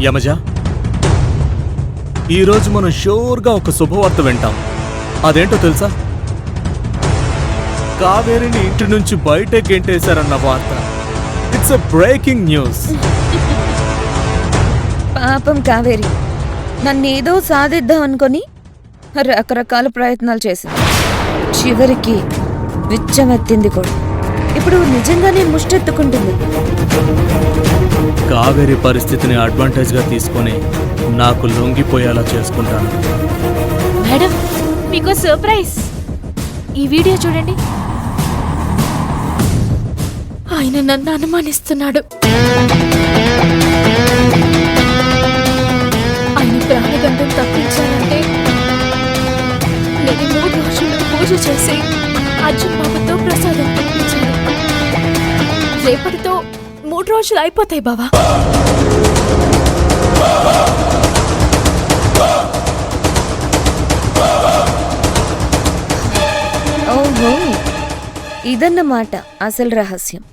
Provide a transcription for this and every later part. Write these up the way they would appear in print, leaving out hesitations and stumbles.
యమజ, ఈరోజు మనం షూర్గా ఒక శుభవార్త వింటాం. అదేంటో తెలుసా? కావేరిని ఇంటి నుంచి బయటే గెంటేశారన్న వార్త. It's a breaking news. పాపం కావేరి నన్నేదో సాధిద్దాం అనుకొని రకరకాల ప్రయత్నాలు చేసింది. చివరికి విచ్చమెత్తింది కూడా. ఇప్పుడు నిజంగానే ముష్టెత్తుకుంటుంది. కావేరి పరిస్థితిని అడ్వాంటేజ్గా తీసుకొని నాకు లొంగిపోయేలా చేసుకుంటాను. మేడం, మీకు సర్ప్రైజ్. ఈ వీడియో చూడండి. ఆయన నన్ను అనుమానిస్తున్నాడు. ఆయన ప్రాణగండం తప్పించాలంటే నేను 3 రోజులు పూజ చేసి అర్జున్ బాబుతో ప్రసాదం పంపించాను. రేపటితో 3 రోజులు అయిపోతాయి బావా. ఓహో, ఇదన్నమాట అసలు రహస్యం.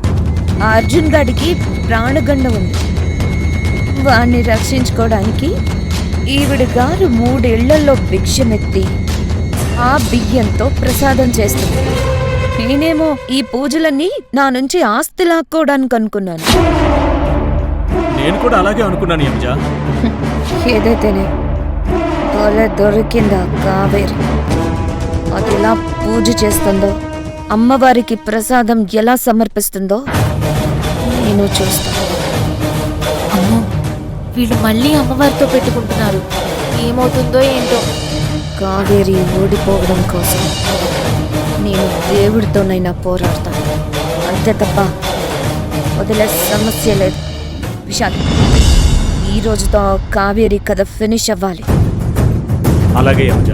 ఆ అర్జున్ గాడికి ప్రాణగండం ఉంది. వాణ్ణి రక్షించుకోవడానికి ఈవిడ గారు 3 ఇళ్లలో భిక్షమెత్తి ఆ బియ్యంతో ప్రసాదం చేస్తుంది. నేనేమో ఈ పూజలన్నీ నా నుంచి ఆస్తి లాక్కోవడానికి అనుకున్నాను. నేను కూడా అలాగే అనుకున్నాను యమజ. ఏదైతేనే తోలే దొరికిందా కావేరి. అది ఎలా పూజ చేస్తుందో, అమ్మవారికి ప్రసాదం ఎలా సమర్పిస్తుందో నేను చూస్తాను. అమ్మో, వీళ్ళు మళ్ళీ అమ్మవారితో పెట్టుకుంటున్నారు. ఏమవుతుందో ఏంటో. కావేరి ఓడిపోవడం కోసం నేను దేవుడితోనైనా పోరాడతాను. అంతే తప్ప వదిలే సమస్య లేదు. విశాల్, ఈ రోజుతో కావేరి కథ ఫినిష్ అవ్వాలి. అలాగే యమజ.